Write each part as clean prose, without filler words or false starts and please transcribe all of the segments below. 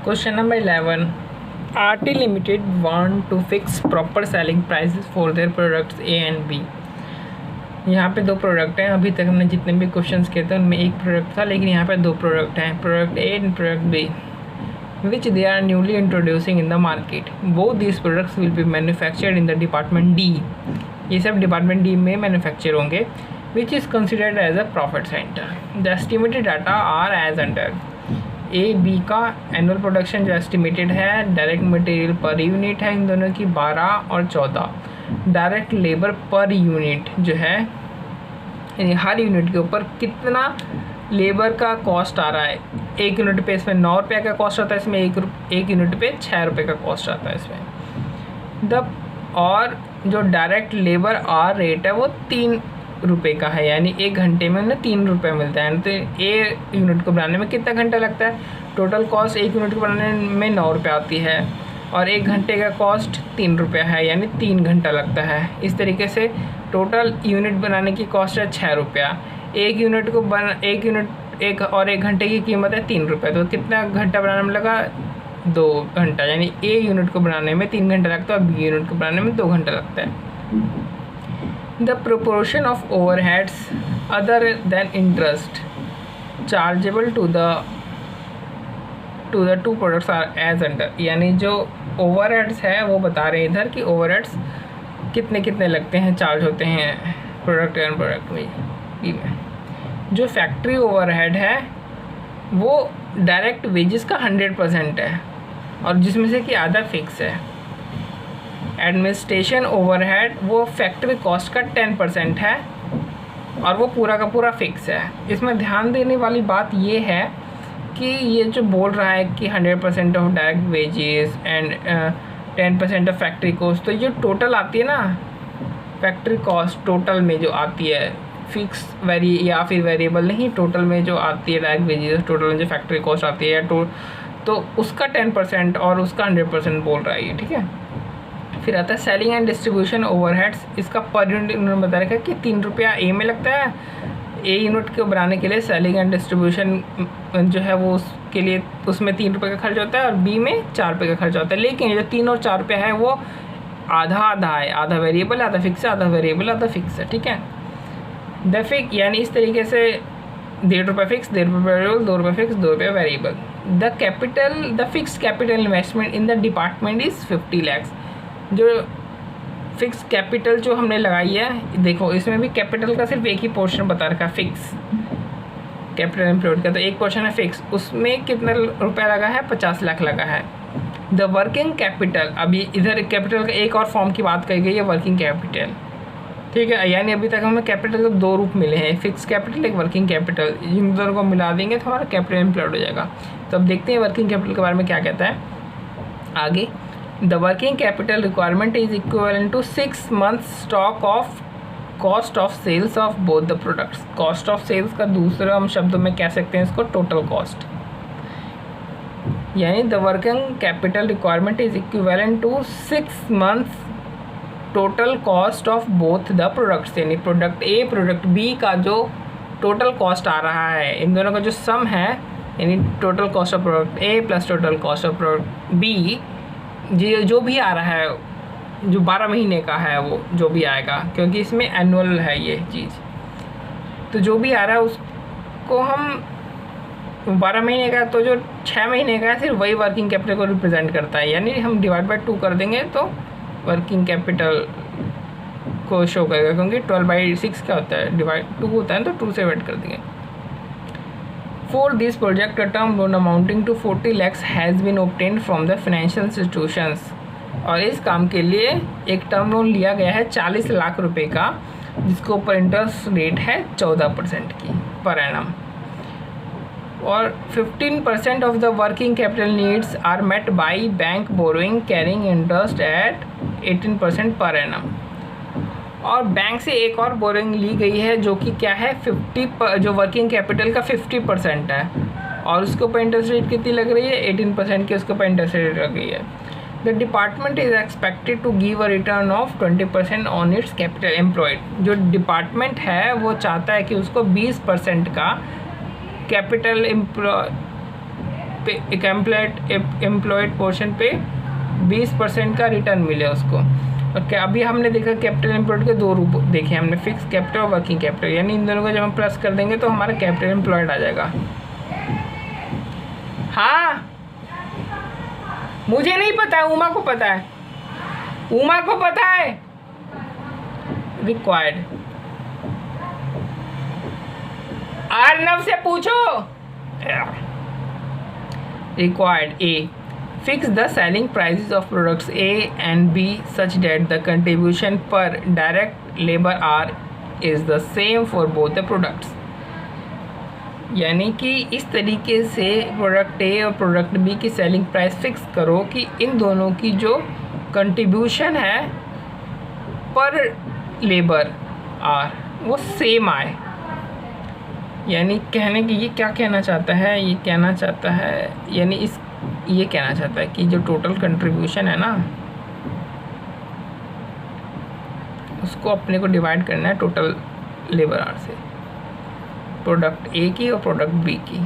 Question number 11. RT Limited want to fix proper selling prices for their products A and B. यहाँ पे दो product हैं। अभी तक हमने जितने भी क्वेश्चंस किए थे उनमें एक प्रोडक्ट था, लेकिन यहाँ पे दो प्रोडक्ट हैं, product A and product B, which they are newly introducing in the market. Both these products will be manufactured in the department D. ये सब डिपार्टमेंट D में मैन्युफैक्चर होंगे, which is considered as a profit center. The estimated data are as under. A B का annual production जो estimated है, direct material per unit है इन दोनों की 12 और 14, डायरेक्ट लेबर पर यूनिट जो है यानी हर यूनिट के ऊपर कितना लेबर का कॉस्ट आ रहा है। एक यूनिट पे इसमें 9 रुपये का कॉस्ट आता है, इसमें एक यूनिट पे 6 रुपये का कॉस्ट आता है इसमें। और जो डायरेक्ट लेबर आर रेट है वो 3 रुपये का है, यानी 1 घंटे में उन्हें 3 रुपये मिलता है। तो ए यूनिट को बनाने में कितना घंटा लगता है? टोटल कॉस्ट 1 यूनिट को बनाने में 9 रुपये आती है और 1 घंटे का कॉस्ट 3 रुपये है, यानी 3 घंटा लगता है। इस तरीके से टोटल यूनिट बनाने की कॉस्ट है 6 रुपया। एक घंटे की कीमत है 3 रुपये, तो कितना घंटा बनाने में लगा? 2 घंटा, यानी ए यूनिट को बनाने में 3 घंटा लगता है और बी यूनिट को बनाने में 2 घंटा लगता है। The proportion of overheads other than interest chargeable to the two products are as under. यानी जो overheads है वो बता रहे हैं इधर कि overheads कितने कितने लगते हैं, चार्ज होते हैं प्रोडक्ट एंड प्रोडक्ट में। जो फैक्ट्री ओवरहेड है वो डायरेक्ट वेजेस का 100% है और जिसमें से कि आधा फिक्स है। एडमिनिस्ट्रेशन ओवरहेड वो फैक्ट्री कॉस्ट का 10% है और वो पूरा का पूरा फिक्स है। इसमें ध्यान देने वाली बात ये है कि ये जो बोल रहा है कि 100% of direct wages and 10% of factory cost, तो ये टोटल आती है ना, फैक्ट्री कॉस्ट टोटल में जो आती है, फिक्स या फिर वेरिएबल नहीं, टोटल में जो आती है डायरेक्ट वेजेस, टोटल में जो फैक्ट्री कॉस्ट आती है तो उसका 10% और उसका 100% बोल रहा है ये, ठीक है। फिर आता है सेलिंग एंड डिस्ट्रीब्यूशन ओवरहेड्स। इसका पर यूनिट उन्होंने बता रखा है कि 3 रुपया ए में लगता है। ए यूनिट को बनाने के लिए सेलिंग एंड डिस्ट्रीब्यूशन जो है वो उसके लिए उसमें 3 रुपये का खर्च होता है और बी में 4 रुपये का खर्च होता है। लेकिन जो 3 और 4 रुपये है वो आधा आधा है, आधा वेरिएबल आधा फिक्स है, आधा वेरिएबल आधा फिक्स है, ठीक है। द फिक्स यानी इस तरीके से 1.5 रुपये फिक्स, 1.5 रुपये वेरिएबल, 2 रुपये फिक्स, 2 रुपये variable. The fix capital investment in the department is 50 lakhs। जो फिक्स कैपिटल जो हमने लगाई है, देखो इसमें भी कैपिटल का सिर्फ एक ही पोर्शन बता रखा है, फिक्स कैपिटल एम्प्लॉयड का, तो एक पोर्शन है फिक्स, उसमें कितना रुपया लगा है? 50 लाख लगा है। द वर्किंग कैपिटल, अभी इधर कैपिटल का एक और फॉर्म की बात कही गई है, वर्किंग कैपिटल, ठीक है। यानी अभी तक हमें कैपिटल के 2 रूप मिले हैं, फिक्स कैपिटल एक वर्किंग कैपिटल। इन दोनों को मिला देंगे तो हमारा कैपिटल एम्प्लॉयड हो जाएगा। तो अब देखते हैं वर्किंग कैपिटल के बारे में क्या कहता है आगे। The working capital requirement is equivalent to 6 months stock of cost of sales of both the products. Cost of sales का दूसरा हम शब्दों में कह सकते हैं इसको टोटल कॉस्ट, यानी the working capital requirement is equivalent to 6 months total cost of both the products। यानी प्रोडक्ट A प्रोडक्ट B का जो टोटल कॉस्ट आ रहा है, इन दोनों का जो सम है, यानी total cost of product A plus total cost of product B, जो भी आ रहा है, जो 12 महीने का है वो जो भी आएगा, क्योंकि इसमें एनुअल है ये चीज़, तो जो भी आ रहा है उसको हम 12 महीने का, तो जो 6 महीने का है सिर्फ वही वर्किंग कैपिटल को रिप्रेजेंट करता है। यानी हम डिवाइड बाय 2 कर देंगे तो वर्किंग कैपिटल को शो करेगा, क्योंकि 12/6 क्या होता है, डिवाइड 2 होता है, तो 2 से डिवाइड कर देंगे। For this project, a term loan amounting to 40 lakhs has been obtained from the financial institutions। और इस काम के लिए एक टर्म लोन लिया गया है 40 लाख रुपए का, जिसके ऊपर इंटरेस्ट रेट है 14% की पर एनम, और 15% of the working capital needs are met by bank borrowing carrying interest at 18% per annum. और बैंक से एक और बोरिंग ली गई है जो कि क्या है, 50 जो वर्किंग कैपिटल का 50% है, और उसके ऊपर इंटरेस्ट रेट कितनी लग रही है? 18% की उसके ऊपर इंटरेस्ट रेट लग गई है। The department is expected to give a return of 20% on its capital employed. जो डिपार्टमेंट है वो चाहता है कि उसको 20% का कैपिटल पे एक एम्प्लॉयड पोर्शन पे 20% का रिटर्न मिले उसको। और क्या अभी हमने देखा कैपिटल एम्प्लॉयड के दो रूप देखे हमने, फिक्स कैपिटल और वर्किंग कैपिटल, यानी इन दोनों को जब हम प्लस कर देंगे तो हमारा कैपिटल एम्प्लॉयड आ जाएगा। हाँ मुझे नहीं पता है, उमा को पता है, उमा को पता है। रिक्वायर्ड अर्नव से पूछो। Required A fix the selling prices of products A and B such that the contribution per direct labor hour is the same for both the products। यानी कि इस तरीके से प्रोडक्ट ए और प्रोडक्ट बी की सेलिंग प्राइस फिक्स करो कि इन दोनों की जो कंट्रीब्यूशन है पर लेबर आर वो सेम आए। यानी कहने की ये क्या कहना चाहता है, ये कहना चाहता है यानी ये कहना चाहता है कि जो टोटल कंट्रीब्यूशन है ना उसको अपने को डिवाइड करना है टोटल लेबर आवर से, प्रोडक्ट ए की और प्रोडक्ट बी की।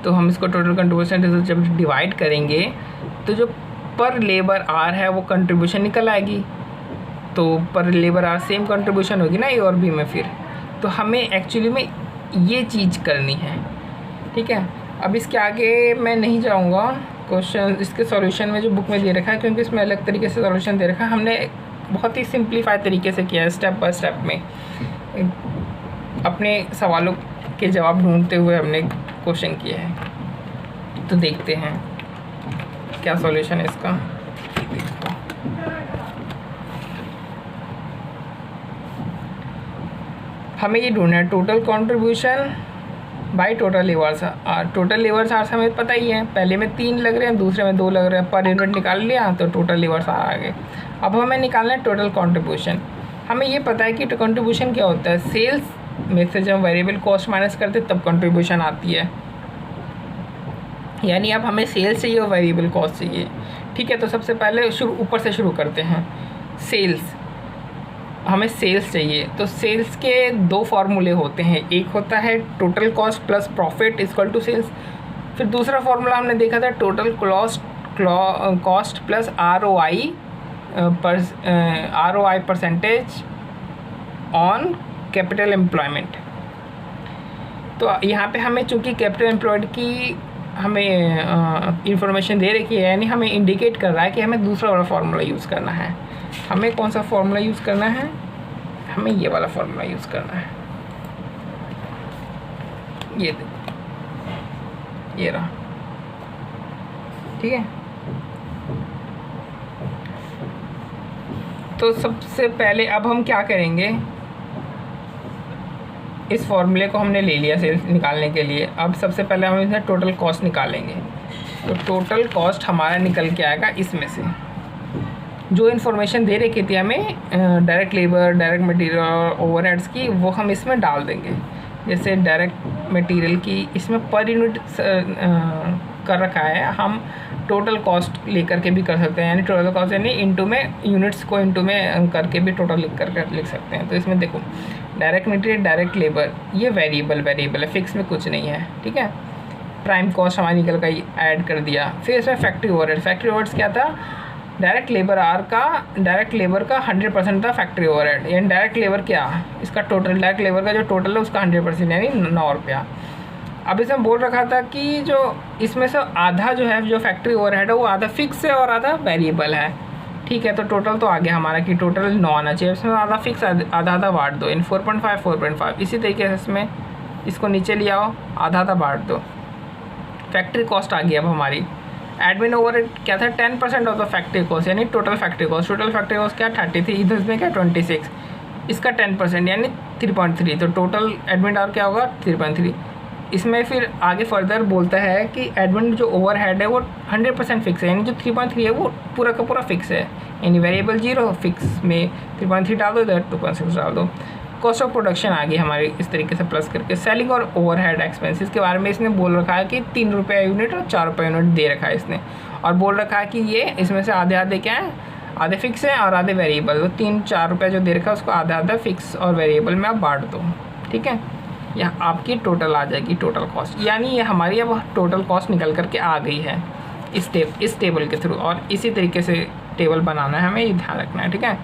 तो हम इसको टोटल कंट्रीब्यूशन जब डिवाइड करेंगे तो जो पर लेबर आवर है वो कंट्रीब्यूशन निकल आएगी। तो पर लेबर आवर सेम कंट्रीब्यूशन होगी ना ए और बी में। फिर तो हमें एक्चुअली में ये चीज़ करनी है, ठीक है। अब इसके आगे मैं नहीं जाऊंगा, क्वेश्चन इसके सॉल्यूशन में जो बुक में दे रखा है, क्योंकि इसमें अलग तरीके से सॉल्यूशन दे रखा है। हमने बहुत ही सिंप्लीफाइड तरीके से किया है, स्टेप बाय स्टेप में अपने सवालों के जवाब ढूंढते हुए हमने क्वेश्चन किया है। तो देखते हैं क्या सॉल्यूशन है इसका। हमें ये ढूंढना है total contribution by total levers R. Total levers R हमें पता ही है, पहले में 3 लग रहे हैं, दूसरे में 2 लग रहे हैं, पर यूनिट निकाल लिया तो टोटल लेवर्स आर आ गए। अब हमें निकालना है टोटल कंट्रीब्यूशन। हमें ये पता है कि कंट्रीब्यूशन क्या होता है, सेल्स में से जब वेरिएबल कॉस्ट माइनस करते तब कंट्रीब्यूशन आती है। यानी अब हमें सेल्स चाहिए और वेरिएबल कॉस्ट चाहिए, ठीक है। तो सबसे पहले ऊपर से शुरू करते हैं। सेल्स, हमें सेल्स चाहिए तो सेल्स के 2 फार्मूले होते हैं, एक होता है total cost plus profit equal to sales. फिर दूसरा फार्मूला हमने देखा था total cost plus ROI percentage on capital employment. तो यहाँ पे हमें चूँकि कैपिटल एम्प्लॉयड की हमें इंफॉर्मेशन दे रखी है, यानी हमें इंडिकेट कर रहा है कि हमें दूसरा वाला फार्मूला यूज़ करना है। हमें कौन सा फार्मूला यूज़ करना है, हमें ये वाला फार्मूला यूज़ करना है। ये देखो, ये रहा, ठीक है। तो सबसे पहले अब हम क्या करेंगे, इस फॉर्मूले को हमने ले लिया सेल्स निकालने के लिए। अब सबसे पहले हम इसमें टोटल कॉस्ट निकालेंगे। तो टोटल कॉस्ट हमारा निकल के आएगा इसमें से जो इन्फॉर्मेशन दे रखी थी हमें direct labour, direct material, overheads की, वो हम इसमें डाल देंगे। जैसे डायरेक्ट मटेरियल की इसमें पर यूनिट कर रखा है, हम टोटल कॉस्ट लेकर के भी कर सकते हैं, यानी टोटल कॉस्ट यानी इंटू में यूनिट्स को इंटू में करके भी टोटल लिख सकते हैं। तो इसमें देखो डायरेक्ट मटेरियल, डायरेक्ट लेबर, ये वेरिएबल है, फिक्स में कुछ नहीं है, ठीक है। प्राइम कॉस्ट हमारी निकल कर ऐड कर दिया। फिर इसमें फैक्ट्री ओवरहेड्स क्या था, डायरेक्ट लेबर 100% था फैक्ट्री ओवरहेड, यानी डायरेक्ट लेबर क्या, इसका टोटल डायरेक्ट लेबर का जो टोटल है उसका 100% यानी 9 रुपया। अब इसमें बोल रखा था कि जो इसमें से आधा जो है, जो फैक्ट्री ओवरहेड है वो आधा फिक्स है और आधा वेरिएबल है, ठीक है। तो टोटल तो आ गया हमारा कि टोटल 9 आना चाहिए, इसमें आधा फिक्स आधा बांट दो, इन 4.5। इसी तरीके से इसमें इसको नीचे ले आओ, आधा बांट दो। फैक्ट्री कॉस्ट आ गई अब हमारी। एडमिन ओवरहेड क्या था, 10% ऑफ द फैक्ट्री कॉस्ट, यानी टोटल फैक्ट्री कॉस्ट क्या 30 थी, इधर में क्या 26, इसका 10% यानी 3.3। तो टोटल एडमिन आवर क्या होगा 3.3। इसमें फिर आगे फर्दर बोलता है कि एडमिन जो ओवरहेड है वो 100% फिक्स है, यानी जो 3.3 है वो पूरा का पूरा फिक्स है, यानी वेरिएबल 0, फिक्स में 3.3 डाल दो, इधर 2.6 डाल दो। कॉस्ट ऑफ प्रोडक्शन आ गई हमारी इस तरीके से प्लस करके। सेलिंग और ओवरहेड एक्सपेंसेस के बारे में इसने बोल रखा है कि 3 रुपये यूनिट और 4 रुपये यूनिट दे रखा है इसने, और बोल रखा है कि ये इसमें से आधे क्या है, आधे फिक्स हैं और आधे वेरिएबल। तो 3-4 रुपये जो दे रखा है उसको आधा फिक्स और वेरिएबल में आप बांट दो, ठीक है। यहाँ आपकी टोटल आ जाएगी टोटल कॉस्ट, यानी ये हमारी अब टोटल कॉस्ट निकल करके आ गई है इस टेबल के थ्रू। और इसी तरीके से टेबल बनाना है, हमें ये ध्यान रखना है, ठीक है।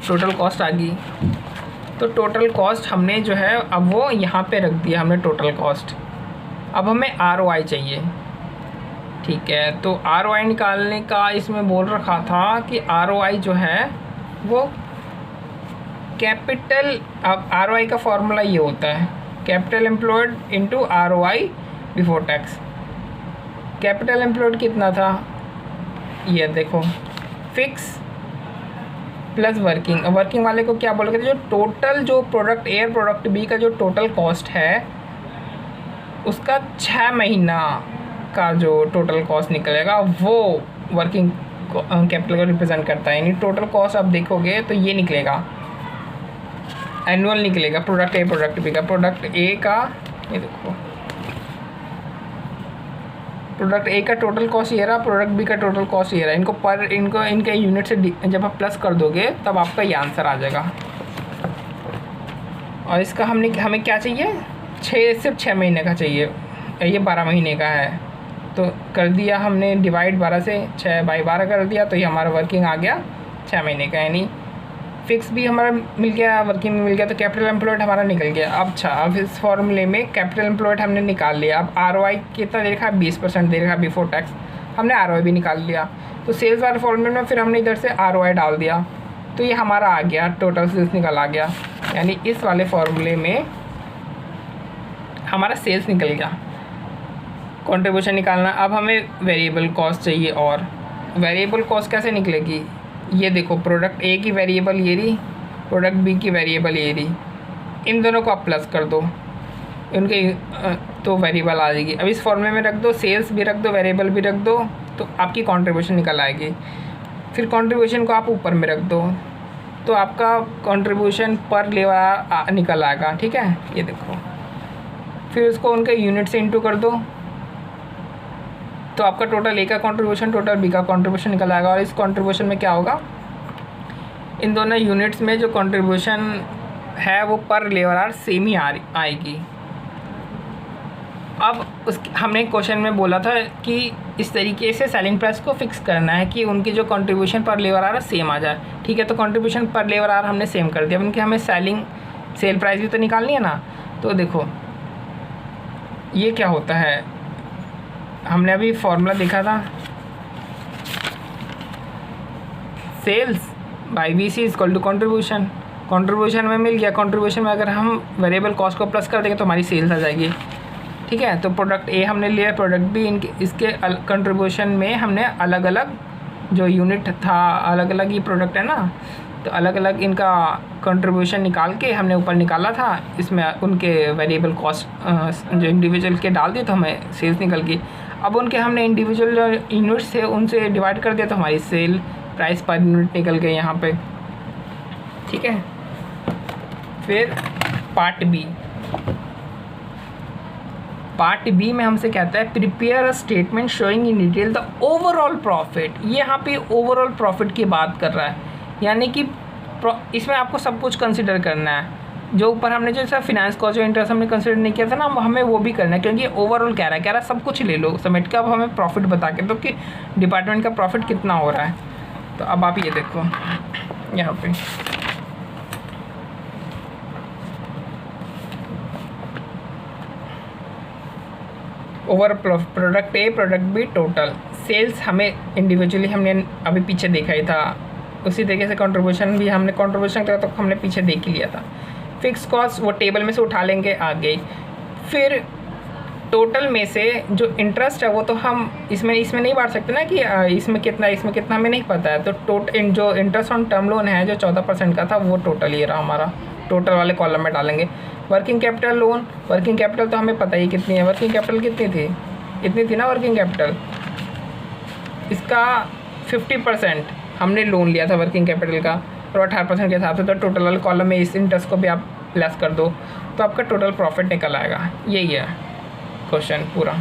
टोटल कॉस्ट आ गई, तो टोटल कॉस्ट हमने जो है अब वो यहाँ पे रख दिया हमने टोटल कॉस्ट। अब हमें ROI चाहिए, ठीक है। तो ROI निकालने का इसमें बोल रखा था कि ROI जो है वो कैपिटल, अब ROI का फॉर्मूला ये होता है capital employed into ROI before tax. Capital employed कितना था, ये देखो, फिक्स प्लस वर्किंग। वर्किंग वाले को क्या बोलोगे, जो टोटल जो प्रोडक्ट ए और प्रोडक्ट बी का जो टोटल कॉस्ट है उसका 6 महीना का जो टोटल कॉस्ट निकलेगा वो वर्किंग कैपिटल को रिप्रेजेंट करता है। यानी टोटल कॉस्ट आप देखोगे तो ये निकलेगा, एनुअल निकलेगा प्रोडक्ट ए प्रोडक्ट बी का। प्रोडक्ट ए का ये देखो, प्रोडक्ट ए का टोटल कॉस्ट ये रहा, प्रोडक्ट बी का टोटल कॉस्ट ये रहा। इनके यूनिट से जब आप प्लस कर दोगे तब आपका ये आंसर आ जाएगा। और इसका हमें क्या चाहिए, सिर्फ 6 महीने का चाहिए, ये 12 महीने का है। तो कर दिया हमने डिवाइड 12 से, 6/12 कर दिया, तो ये हमारा वर्किंग आ गया 6 महीने का। यानी फिक्स भी हमारा मिल गया, वर्किंग में मिल गया, तो कैपिटल एम्प्लॉयड हमारा निकल गया। अब इस फॉर्मूले में कैपिटल एम्प्लॉयड हमने निकाल लिया। अब ROI कितना दे रखा है, 20% दे रखा है बिफोर टैक्स, हमने ROI भी निकाल लिया। तो सेल्स वाले फॉर्मूले में फिर हमने इधर से ROI डाल दिया, तो ये हमारा आ गया, टोटल सेल्स निकल आ गया। यानी इस वाले फॉर्मूले में हमारा सेल्स निकल गया। कंट्रीब्यूशन निकालना, अब हमें वेरिएबल कॉस्ट चाहिए। और वेरिएबल कॉस्ट कैसे निकलेगी, ये देखो, प्रोडक्ट ए की वेरिएबल ये रही, प्रोडक्ट बी की वेरिएबल ये रही, इन दोनों को आप प्लस कर दो, उनके तो वेरिएबल आ जाएगी। अब इस फॉर्मूले में रख दो, सेल्स भी रख दो, वेरिएबल भी रख दो, तो आपकी कंट्रीब्यूशन निकल आएगी। फिर कंट्रीब्यूशन को आप ऊपर में रख दो, तो आपका कंट्रीब्यूशन पर लेवल निकल आएगा, ठीक है। ये देखो, फिर उसको उनके यूनिट से इंटू कर दो, तो आपका टोटल ए का कंट्रीब्यूशन टोटल बी का कंट्रीब्यूशन निकल आएगा। और इस कंट्रीब्यूशन में क्या होगा, इन दोनों यूनिट्स में जो कंट्रीब्यूशन है वो पर लेवल सेम ही आएगी। अब हमने क्वेश्चन में बोला था कि इस तरीके से सेलिंग प्राइस को फिक्स करना है कि उनकी जो कंट्रीब्यूशन पर लेवल सेम आ जाए, ठीक है। तो कंट्रीब्यूशन पर लेवल हमने सेम कर दिया, उनकी हमें सेल प्राइस भी तो निकालनी है ना। तो देखो ये क्या होता है, हमने अभी फॉर्मूला देखा था, sales by VC equal to contribution. Contribution में मिल गया, कंट्रीब्यूशन में अगर हम वेरिएबल कॉस्ट को प्लस कर देंगे तो हमारी सेल्स आ जाएगी, ठीक है। तो प्रोडक्ट ए हमने लिया, प्रोडक्ट बी, इसके कंट्रीब्यूशन में हमने अलग अलग जो यूनिट था, अलग अलग ही प्रोडक्ट है ना, तो अलग अलग इनका कंट्रीब्यूशन निकाल के हमने ऊपर निकाला था। इसमें उनके वेरिएबल कॉस्ट जो इंडिविजुअल के डाल दिए तो हमें सेल्स निकल गई। अब उनके हमने इंडिविजुअल जो यूनिट्स थे उनसे डिवाइड कर दिया तो हमारी सेल प्राइस पर यूनिट निकल गई यहाँ पे, ठीक है। फिर पार्ट बी में हमसे कहता है prepare a statement showing in detail the overall profit. यहाँ पे ओवरऑल प्रॉफिट की बात कर रहा है, यानी कि इसमें आपको सब कुछ कंसिडर करना है। जो ऊपर हमने जो सर फिनांस कॉस्ट जो इंटरेस्ट हमने कंसिडर नहीं किया था ना, हमें वो भी करना है, क्योंकि ओवरऑल कह रहा है सब कुछ ले लो समेट के। अब हमें प्रॉफिट बता के दो कि डिपार्टमेंट का प्रॉफिट कितना हो रहा है। तो अब आप ये देखो यहाँ पे over product A product B total sales हमें इंडिविजुअली हमने अभी पीछे देखा ही था, उसी तरीके से कंट्रीब्यूशन भी हमने कंट्रीब्यूशन करा तो हमने पीछे देख ही लिया था। फिक्स कॉस्ट वो टेबल में से उठा लेंगे आगे। फिर टोटल में से जो इंटरेस्ट है वो तो हम इसमें नहीं बांट सकते ना कि इसमें कितना हमें नहीं पता है। तो जो इंटरेस्ट ऑन टर्म लोन है जो 14% का था वो टोटल ये रहा हमारा, टोटल वाले कॉलम में डालेंगे। Working capital loan, working capital तो हमें पता ही कितनी है, वर्किंग कैपिटल कितनी थी, इतनी थी ना वर्किंग कैपिटल। इसका 50% हमने लोन लिया था वर्किंग कैपिटल का और 18% के हिसाब से, तो टोटल वाले कॉलम में इस इंटरेस्ट को भी आप लेस कर दो तो आपका टोटल प्रॉफिट निकल आएगा। यही है क्वेश्चन पूरा।